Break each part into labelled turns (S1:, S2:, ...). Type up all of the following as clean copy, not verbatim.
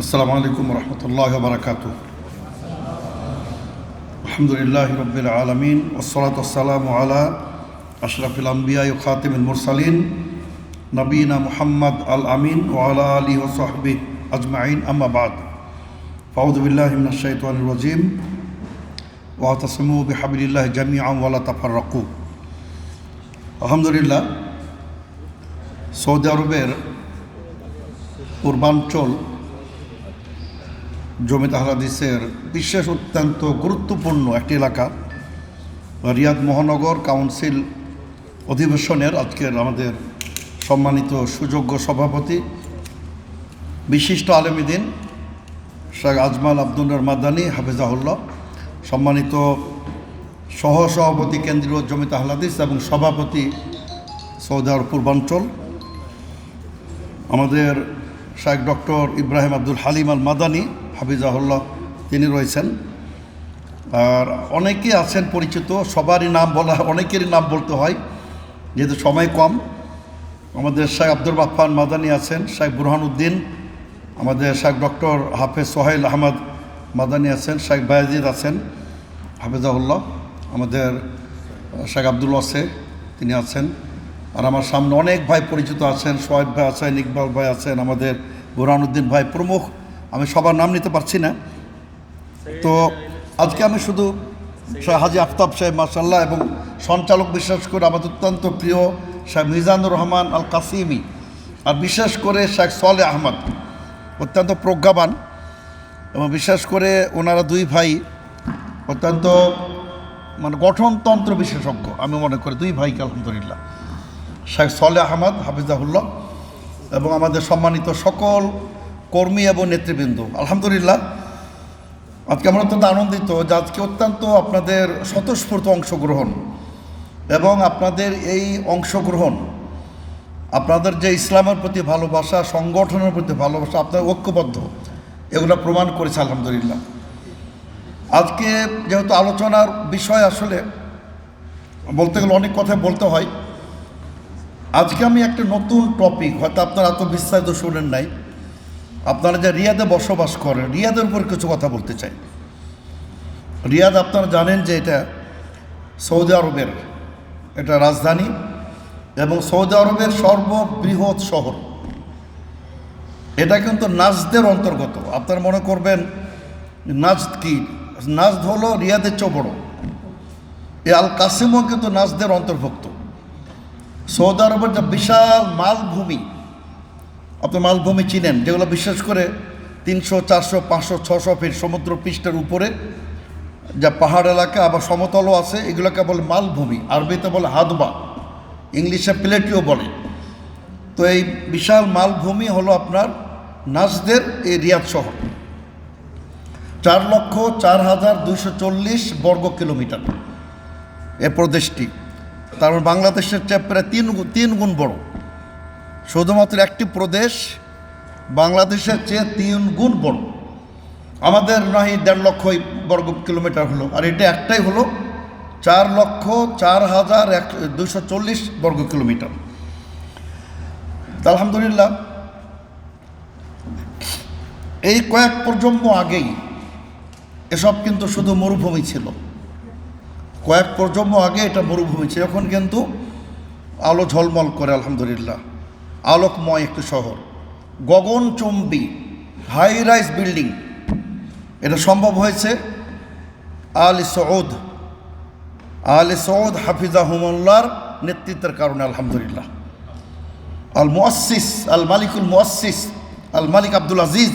S1: আসসালামু আলাইকুম রহমতুল্লাহি ওয়া বারাকাতুহু। আলহামদুলিল্লাহি রাব্বিল আলামিন ওয়াসসালাতু ওয়াসসালামু আলা আশরাফিল আমবিয়া ওয়া খাতিমিল মুরসালিন নবিয়িনা মুহাম্মদ আল আমিন ওয়া আলা আলিহি ওয়া সাহবিহি আজমাইন, আম্মা বা'দ। আউযু বিল্লাহি মিনাশ শাইতানির রাজীম। ওয়াতাসিমু বিহাবলিল্লাহি জামিআন ওয়া লা তাফাররাকু। আলহামদুলিল্লাহ, সৌদি আরবের পূর্বাঞ্চল জমিয়ত আহলে হাদিসের বিশেষ অত্যন্ত গুরুত্বপূর্ণ একটি এলাকা, রিয়াদ মহানগর কাউন্সিল অধিবেশনের আজকের আমাদের সম্মানিত সুযোগ্য সভাপতি বিশিষ্ট আলেমীদ্বীন শেখ আজমাল আব্দুল্লাহ মাদানী হাফিজাহুল্লাহ, সম্মানিত সহসভাপতি কেন্দ্রীয় জমিয়ত আহলে হাদিস এবং সভাপতি সৌদি আরব পূর্বাঞ্চল আমাদের শেখ ডক্টর ইব্রাহিম আব্দুল হালিম আল মাদানী হাফিজাহুল্লাহ, তিনি রয়েছেন। আর অনেকে আছেন পরিচিত, সবারই নাম বলা, অনেকেরই নাম বলতে হয় যেহেতু সময় কম। আমাদের শেখ আব্দুল বাপ্পান মাদানী আছেন, শেখ বুরহানুদ্দিন, আমাদের শেখ ডক্টর হাফেজ সোহেল আহমদ মাদানী আছেন, শেখ বায়েজিদ আছেন হাফিজাহুল্লাহ, আমাদের শেখ আব্দুল ওয়াসে তিনি আছেন। আর আমার সামনে অনেক ভাই পরিচিত আছেন, সোহেব ভাই আছেন, ইকবাল ভাই আছেন, আমাদের বুরহানুদ্দিন ভাই প্রমুখ। আমি সবার নাম নিতে পারছি না, তো আজকে আমি শুধু হাজি আফতাব সাহেব মাশাআল্লাহ এবং সঞ্চালক বিশেষ করে আমাদের অত্যন্ত প্রিয় শেখ মিজানুর রহমান আল কাসিমি, আর বিশেষ করে শেখ সালেহ আহমদ অত্যন্ত প্রজ্ঞাবান, এবং বিশেষ করে ওনারা দুই ভাই অত্যন্ত গঠনতন্ত্র বিশেষজ্ঞ। আমি মনে করি দুই ভাইকে আলহামদুলিল্লাহ, শেখ সালেহ আহমদ হাফিজাহুল্লাহ এবং আমাদের সম্মানিত সকল কর্মী এবং নেতৃবৃন্দ, আলহামদুলিল্লাহ আজকে আমরা অত্যন্ত আনন্দিত যে আজকে অত্যন্ত আপনাদের স্বতঃস্ফূর্ত অংশগ্রহণ, এবং আপনাদের এই অংশগ্রহণ আপনাদের যে ইসলামের প্রতি ভালোবাসা, সংগঠনের প্রতি ভালোবাসা, আপনার ঐক্যবদ্ধ, এগুলো প্রমাণ করেছে আলহামদুলিল্লাহ। আজকে যেহেতু আলোচনার বিষয় আসলে বলতে গেলে অনেক কথা বলতে হয়, আজকে আমি একটা নতুন টপিক, হয়তো আপনারা এত বিস্তারিত শুনেন নাই, আপনারা যে রিয়াদে বসবাস করেন রিয়াদের উপর কিছু কথা বলতে চাই। রিয়াদ আপনারা জানেন যে এটা সৌদি আরবের এটা রাজধানী এবং সৌদি আরবের সর্ববৃহৎ শহর। এটা কিন্তু নাজদের অন্তর্গত। আপনারা মনে করবেন নাজদ কি, নাজদ হলো রিয়াদের চেয়ে বড়। এই আল কাসিমও কিন্তু নাজদের অন্তর্ভুক্ত। সৌদি আরবের যে বিশাল মালভূমি, আপনি মালভূমি চিনেন, যেগুলো বিশেষ করে 300, 400, 500, 600 ফিট সমুদ্র পৃষ্ঠের উপরে যা পাহাড় এলাকা, আবার সমতলও আছে, এগুলোকে বলে মালভূমি, আরবিতে বলে হাদবা, ইংলিশে প্লেটিও বলে। তো এই বিশাল মালভূমি হলো আপনার নাজদের এই রিয়াদ শহর। 4,04,240 বর্গ কিলোমিটার এ প্রদেশটি, তার বাংলাদেশের চেয়ে প্রায় তিন গুণ বড়। শুধুমাত্র একটি প্রদেশ বাংলাদেশের চেয়ে 3 গুণ বড়। আমাদের নয় 1.5 লক্ষ বর্গ কিলোমিটার হলো, আর এটা একটাই হলো 4,04,240 বর্গ কিলোমিটার। আলহামদুলিল্লাহ, এই কয়েক প্রজন্ম আগেই এসব কিন্তু শুধু মরুভূমি ছিল। কয়েক প্রজন্ম আগে এটা মরুভূমি ছিল, এখন কিন্তু আলো ঝলমল করে আলহামদুলিল্লাহ, আলোকময় একটি শহর, গগনচুম্বী হাই রাইজ বিল্ডিং। এটা সম্ভব হয়েছে আলী সৌদ হাফিজাহুমুল্লাহর নেতৃত্বের কারণে আলহামদুলিল্লাহ। আল মুআসসিস আল মালিকুল মুআসসিস আল মালিক আব্দুল আজিজ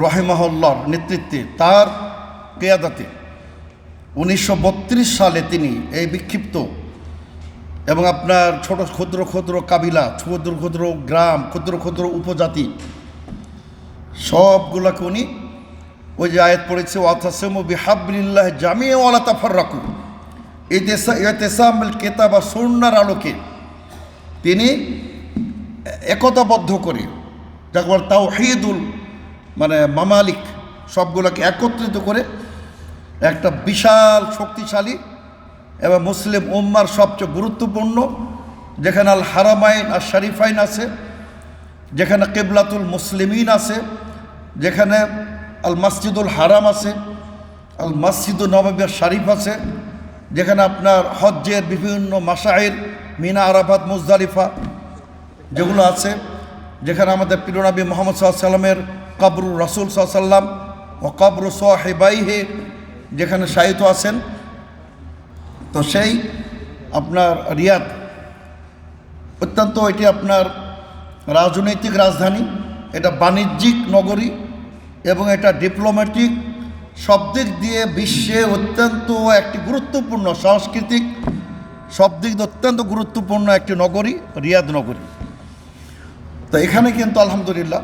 S1: রহিমাহুল্লাহর নেতৃত্বে, তার কিয়াদাতে 1932 সালে তিনি এই বিক্ষিপ্ত এবং আপনার ছোট ক্ষুদ্র ক্ষুদ্র কাবিলা, ক্ষুদ্র ক্ষুদ্র গ্রাম, ক্ষুদ্র ক্ষুদ্র উপজাতি সবগুলোকে উনি ওই যে আয়াত পড়েছে ওয়াতাসিমু বিহাবলিল্লাহি জামিআন ওয়া লা তাফাররাকু, ইতিসামুল কিতাব বা সুন্নাহর আলোকে তিনি একতাবদ্ধ করে, যাকে বলে তাওহীদুল মামালিক, সবগুলোকে একত্রিত করে একটা বিশাল শক্তিশালী এবং মুসলিম উম্মার সবচেয়ে গুরুত্বপূর্ণ, যেখানে আল হারামাইন আর শরীফাইন আছে, যেখানে কিবলাতুল মুসলিমিন আছে, যেখানে আল মসজিদুল হারাম আছে, আল মসজিদুল নববী শরীফ আছে, যেখানে আপনার হজ্জের বিভিন্ন মাশাইর, মিনা, আরাফাত, মুজদালিফা যেগুলো আছে, যেখানে আমাদের প্রিয় নবী মুহাম্মদ সাল্লাল্লাহু আলাইহি সাল্লামের কবরু রাসূল সাল্লাল্লাহু আলাইহি সাল্লাম ও কবরু সাহিবাইহি যেখানে শায়িত আছেন। তো সেই আপনার রিয়াদ অত্যন্ত, এটি আপনার রাজনৈতিক রাজধানী, এটা বাণিজ্যিক নগরী এবং এটা ডিপ্লোম্যাটিক, সব দিক দিয়ে বিশ্বে অত্যন্ত একটি গুরুত্বপূর্ণ, সাংস্কৃতিক সব দিক দিয়ে অত্যন্ত গুরুত্বপূর্ণ একটি নগরী রিয়াদ নগরী। তো এখানে কিন্তু আলহামদুলিল্লাহ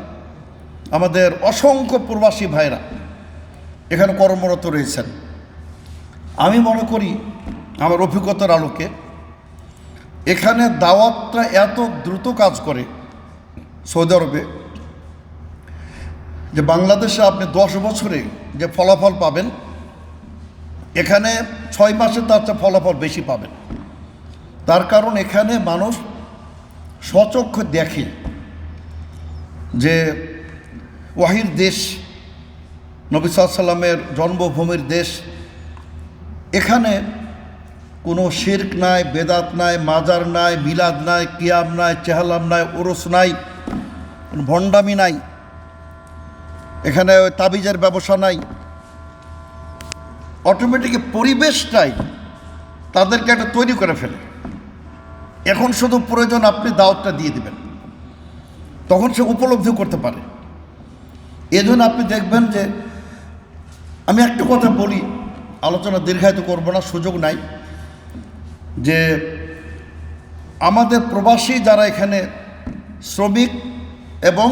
S1: আমাদের অসংখ্য প্রবাসী ভাইরা এখানে কর্মরত রয়েছেন। আমি মনে করি আমার অভিজ্ঞতার আলোকে এখানে দাওয়াতটা এত দ্রুত কাজ করে সৌদি আরবে, যে বাংলাদেশে আপনি 10 বছরে যে ফলাফল পাবেন, এখানে 6 মাসে তার চেয়ে ফলাফল বেশি পাবেন। তার কারণ এখানে মানুষ স্বচক্ষে দেখে যে ওয়াহির দেশ, নবী সাল্লাল্লাহু আলাইহি সাল্লামের জন্মভূমির দেশ, এখানে কোনো শিরক নাই, বেদাত নাই, মাজার নাই, মিলাদ নাই, কিয়াম নাই, চেহালাম নাই, ওরস নাই, ভণ্ডামি নাই, এখানে তাবিজের ব্যবসা নাই। অটোমেটিক পরিবেশটাই তাদেরকে একটা তৈরি করে ফেলে। এখন শুধু প্রয়োজন আপনি দাওয়াতটা দিয়ে দিবেন, তখন সে উপলব্ধি করতে পারে। এজন্য আপনি দেখবেন যে আমি একটা কথা বলি, আলোচনা দীর্ঘায়িত করব না, সুযোগ নাই, যে আমাদের প্রবাসী যারা এখানে শ্রমিক এবং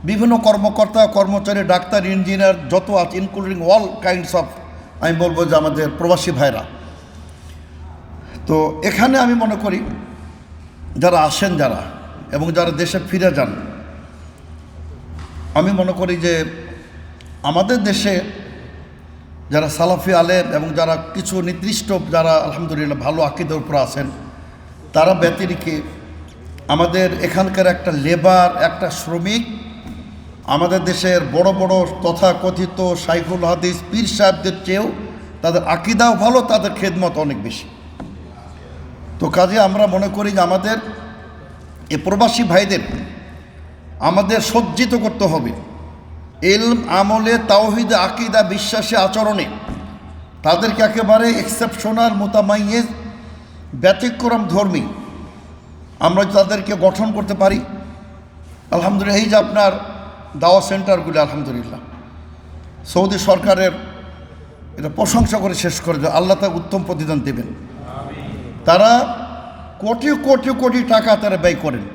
S1: বিভিন্ন কর্মকর্তা, কর্মচারী, ডাক্তার, ইঞ্জিনিয়ার যত আছে, ইনক্লুডিং অল কাইন্ডস অফ, আমি বলবো যে আমাদের প্রবাসী ভাইরা, তো এখানে আমি মনে করি যারা আসেন, যারা এবং যারা দেশে ফিরে যান, আমি মনে করি যে আমাদের দেশে যারা সালাফি আলেম এবং যারা কিছু নির্দিষ্ট, যারা আলহামদুলিল্লাহ ভালো আকীদার উপর আছেন, তারা ব্যতিরেকে আমাদের এখানকার একটা লেবার, একটা শ্রমিক, আমাদের দেশের বড় বড় তথাকথিত শাইখুল হাদিস পীর সাহেবদের চেয়েও তাদের আকীদাও ভালো, তাদের খেদমত অনেক বেশি। তো কাজে আমরা মনে করি যে আমাদের এ প্রবাসী ভাইদের আমাদের সজ্জিত করতে হবে ইলম, আমলে, তাওহীদে, আকীদা, বিশ্বাসে, আচরণে তাদেরকে একেবারে এক্সেপশনাল, মুতামাইয়েজ, ব্যতিক্রম ধর্মী আমরা তাদেরকে গঠন করতে পারি। আলহামদুলিল্লাহ এই যে আপনার দাওয়া সেন্টারগুলি, আলহামদুলিল্লাহ সৌদি সরকারের এটা প্রশংসা করে শেষ করে দেয়, আল্লাহ তাকে উত্তম প্রতিদান দেবেন। তারা কোটি কোটি কোটি টাকা তারা ব্যয় করেন।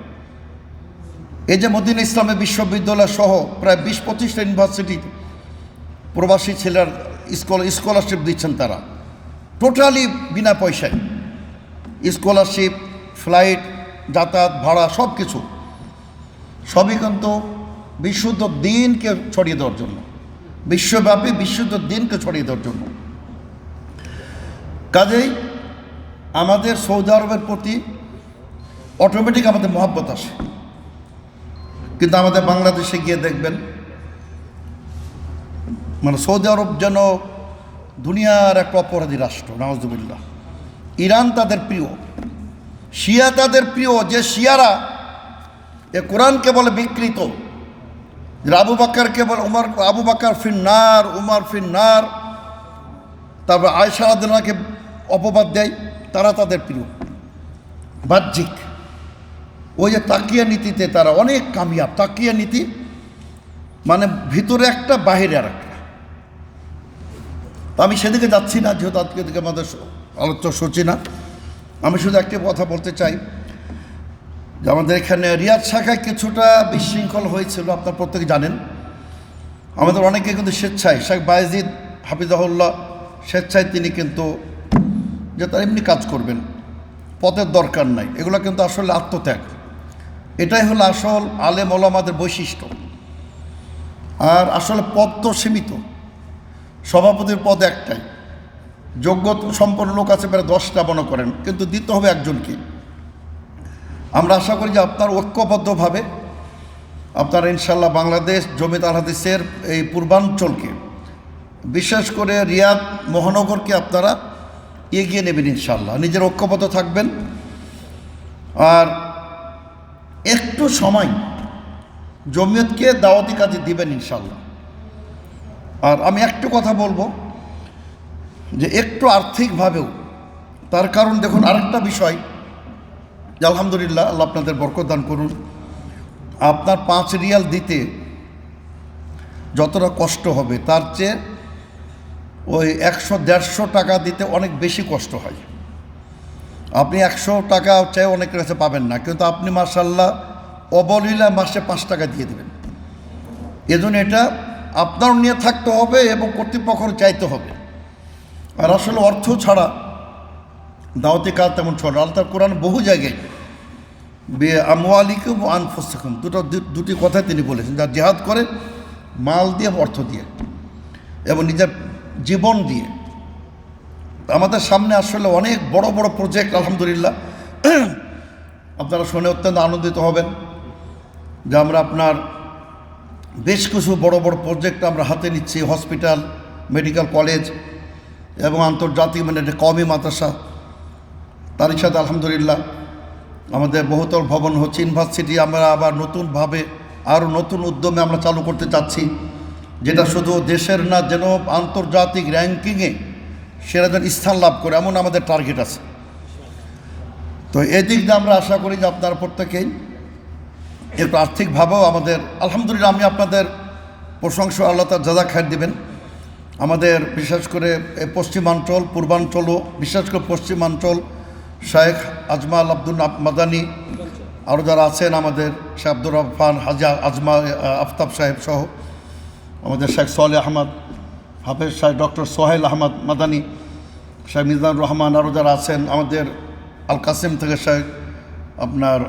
S1: এই যে মদিনা ইসলামী বিশ্ববিদ্যালয় সহ প্রায় 20-25টা ইউনিভার্সিটি প্রবাসী ছেলের স্কলারশিপ দিচ্ছেন, তারা টোটালি বিনা পয়সায় স্কলারশিপ, ফ্লাইট, যাতায়াত ভাড়া, সব কিছু, সবই কিন্তু বিশুদ্ধ দিনকে ছড়িয়ে দেওয়ার জন্য, বিশ্বব্যাপী বিশুদ্ধ দিনকে ছড়িয়ে দেওয়ার জন্য। কাজেই আমাদের সৌদি আরবের প্রতি অটোমেটিক আমাদের মহব্বত আসে। কিন্তু আমাদের বাংলাদেশে গিয়ে দেখবেন মানে সৌদি আরব যেন দুনিয়ার এক অপরাধী রাষ্ট্র, নাউজুবিল্লাহ। ইরান তাদের প্রিয়, শিয়া তাদের প্রিয়, যে শিয়ারা এ কোরআনকে বলে বিকৃত, আবু বাক্কারকে বলে উমর, আবু বাক্কার ফিন্নার, উমর ফিন্নার, তারপর আয়েশা রাদিয়াল্লাহুকে অপবাদ দেয়, তারা তাদের প্রিয়। বাহ্যিক ওই যে তাকিয়া নীতিতে তারা অনেক কামিয়াব। তাকিয়া নীতি মানে ভিতরে একটা, বাহিরে আর একটা। তো আমি সেদিকে যাচ্ছি না, যেহেতু আজকে দিকে আমাদের আলোচ্য সূচি না। আমি শুধু একটি কথা বলতে চাই যে আমাদের এখানে রিয়াদ শাখায় কিছুটা বিশৃঙ্খল হয়েছিল, আপনার প্রত্যেকে জানেন। আমাদের অনেকে কিন্তু স্বেচ্ছায়, শেখ বায়েজিদ হাফিজাহুল্লাহ স্বেচ্ছায় তিনি কিন্তু যে তার এমনি কাজ করবেন, পদের দরকার নাই, এগুলো কিন্তু আসলে আত্মত্যাগ। এটাই হলো আসল আলেম ওলামাদের বৈশিষ্ট্য। আর আসলে পদ তো সীমিত, সভাপতির পদ একটাই, যোগ্য সম্পন্ন লোক আছে প্রায় 10টা মনে করেন, কিন্তু দিতে হবে একজনকে। আমরা আশা করি যে আপনার ঐক্যবদ্ধভাবে আপনারা ইনশাল্লাহ বাংলাদেশ জমিয়ত আল হাদিসের এই পূর্বাঞ্চলকে, বিশেষ করে রিয়াদ মহানগরকে আপনারা এগিয়ে নেবেন ইনশাল্লাহ। নিজের ঐক্যবদ্ধ থাকবেন আর একটু সময় জমিয়তকে দাওয়াতি কাজে দিবেন ইনশাল্লাহ। আর আমি একটু কথা বলবো যে একটু আর্থিকভাবেও, তার কারণ দেখুন আরেকটা বিষয় যে আলহামদুলিল্লাহ, আল্লাহ আপনাদের বরকত দান করুন। আপনার 5 রিয়াল দিতে যতটা কষ্ট হবে তার চেয়ে ওই 100-150 টাকা দিতে অনেক বেশি কষ্ট হয়। আপনি 100 টাকা চাই অনেকের কাছে পাবেন না, কিন্তু আপনি মাশাআল্লাহ অবলীলা মাসে 5 টাকা দিয়ে দেবেন। এজন্য এটা আপনার নিয়ে থাকতে হবে এবং কর্তৃপক্ষের চাইতে হবে। আর আসলে অর্থ ছাড়া দাওয়াতি কাজ তেমন চলে। আল্লাহ কোরআন বহু জায়গায় আমওয়ালিকুম ওয়া আনফুসিকুম দুটি কথা তিনি বলেছেন, যারা জিহাদ করে মাল দিয়ে, অর্থ দিয়ে এবং নিজের জীবন দিয়ে। আমাদের সামনে আসলে অনেক বড় বড় প্রজেক্ট আলহামদুলিল্লাহ, আপনারা শুনে অত্যন্ত আনন্দিত হবেন যে আমরা আপনার বেশ কিছু বড় বড় প্রজেক্ট আমরা হাতে নিচ্ছি। হসপিটাল, মেডিকেল কলেজ এবং আন্তর্জাতিক মানে কওমি মাদ্রাসা, তারই সাথে আলহামদুলিল্লাহ আমাদের বহুতল ভবন হচ্ছে। ইউনিভার্সিটি আমরা আবার নতুনভাবে আরও নতুন উদ্যমে আমরা চালু করতে চাচ্ছি, যেটা শুধু দেশের না, যেন আন্তর্জাতিক র্যাঙ্কিংয়ে সেরা যেন স্থান লাভ করে, এমন আমাদের টার্গেট আছে। তো এদিক দিয়ে আমরা আশা করি যে আপনারা প্রত্যেকেই একটু আর্থিকভাবেও আমাদের আলহামদুলিল্লাহ, আমি আপনাদের প্রশংসা আল্লাহ তার জাযা খায়ের দেবেন। আমাদের বিশেষ করে পশ্চিমাঞ্চল, পূর্বাঞ্চলও, বিশেষ করে পশ্চিমাঞ্চল শেখ আজমাল আব্দুল মাদানী, আরও যারা আছেন আমাদের শেখ আব্দুর রহমান, হাজা আজমা আফতাব সাহেব সহ, আমাদের শেখ সোহেল আহমদ, হাফেজ সাহেব ডক্টর সোহেল আহমদ মাদানী, শেখ মিজানুর রহমান, আরও যারা আছেন আমাদের আল কাসিম থেকে শেখ আপনার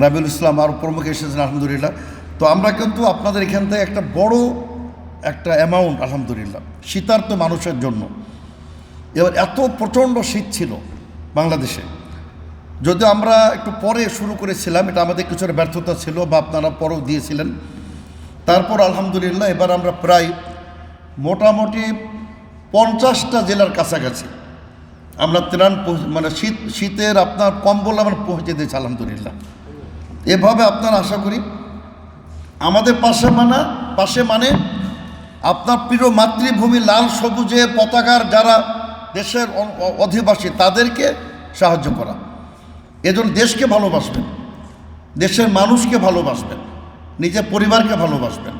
S1: রাবিউল ইসলাম, আরও প্রমুখ এসেছেন আলহামদুলিল্লাহ। তো আমরা কিন্তু আপনাদের এখান থেকে একটা বড় একটা অ্যামাউন্ট আলহামদুলিল্লাহ শীতার্ত মানুষের জন্য। এবার এত প্রচণ্ড শীত ছিল বাংলাদেশে, যদিও আমরা একটু পরে শুরু করেছিলাম, এটা আমাদের কিছুটা ব্যর্থতা ছিল বা আপনারা পরেও দিয়েছিলেন। তারপর আলহামদুলিল্লাহ এবার আমরা প্রায় মোটামুটি 50টা জেলার কাছাকাছি আমরা ত্রাণ মানে শীতের আপনার কম্বল আমরা পৌঁছে দিয়েছি আলহামদুলিল্লাহ। এভাবে আপনারা আশা করি আমাদের পাশে মানে আপনার প্রিয় মাতৃভূমি লাল সবুজে পতাকার যারা দেশের অধিবাসী তাদেরকে সাহায্য করা। এজন্য দেশকে ভালোবাসবেন, দেশের মানুষকে ভালোবাসবেন, নিজের পরিবারকে ভালোবাসবেন।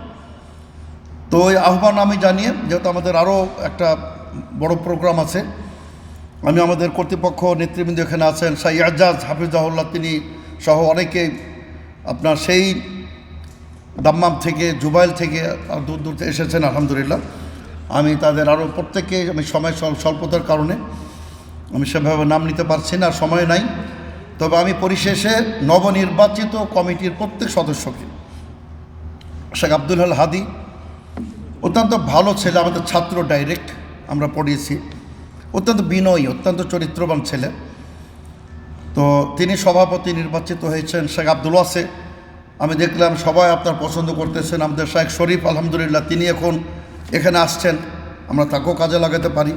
S1: তো ওই আহ্বান আমি জানিয়ে, যেহেতু আমাদের আরও একটা বড় প্রোগ্রাম আছে, আমি আমাদের কর্তৃপক্ষ নেতৃবৃন্দ এখানে আছেন, শাহ ইয়াজাজ হাফিজাহুল্লাহ তিনি সহ অনেকে আপনার সেই দাম্মাম থেকে, জুবাইল থেকে দূর দূর থেকে এসেছেন আলহামদুলিল্লাহ। আমি তাদের আরও প্রত্যেককে, আমি সময় স্বল্পতার কারণে আমি সেভাবে নাম নিতে পারছি না, সময় নাই। তবে আমি পরিশেষে নবনির্বাচিত কমিটির প্রত্যেক সদস্যকে, শেখ আব্দুল হল হাদি অত্যন্ত ভালো ছেলে, আমাদের ছাত্র ডাইরেক্ট আমরা পড়িয়েছি, অত্যন্ত বিনয়ী, অত্যন্ত চরিত্রবান ছেলে। তো তিনি সভাপতি নির্বাচিত হয়েছেন। শেখ আব্দুল ওয়াসে আমি দেখলাম সবাই আপনার পছন্দ করতেছেন। আমাদের শেখ শরীফ আলহামদুলিল্লাহ তিনি এখন এখানে আসছেন, আমরা তাকেও কাজে লাগাতে পারি।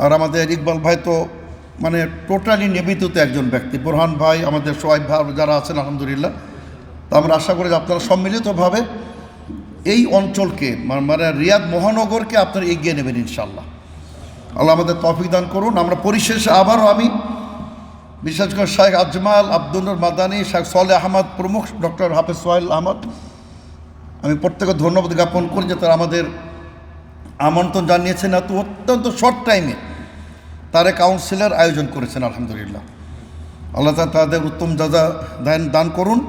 S1: আর আমাদের ইকবাল ভাই তো মানে টোটালি নিবেদিত একজন ব্যক্তি, বোরহান ভাই, আমাদের সোহাইব ভাই যারা আছেন আলহামদুলিল্লাহ। তো আমরা আশা করি যে আপনারা সম্মিলিতভাবে এই অঞ্চলকে মানে রিয়াদ মহানগরকে আপনারা এগিয়ে নেবেন ইনশাআল্লাহ। আল্লাহ আমাদের তৌফিক দান করুন। আমরা পরিশেষে আবারও আমি বিশেষ করে শেখ আজমাল আব্দুল মাদানী, শেখ সোহেল আহমদ প্রমুখ, ডক্টর হাফেজ সোহেল আহমদ, আমি প্রত্যেকে ধন্যবাদ জ্ঞাপন করি যে তারা আমাদের আমন্ত্রণ জানিয়েছেন, এত অত্যন্ত শর্ট টাইমে তারা কাউন্সিলের আয়োজন করেছেন আলহামদুলিল্লাহ। আল্লাহ তাদের উত্তম জাযা দান করুন।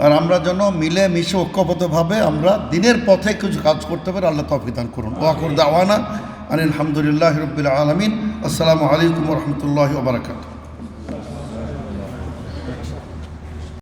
S1: আর আমরা যেন মিলে মিশে ঐক্যবদ্ধভাবে আমরা দিনের পথে কিছু কাজ করতে পারি, আল্লাহ তৌফিক দান করুন। ওয়াকুর দাওয়ানা আলহামদুলিল্লাহি রাব্বিল আলামিন। আসসালামু আলাইকুম ওয়া রাহমাতুল্লাহি ওয়া বারাকাতুহু।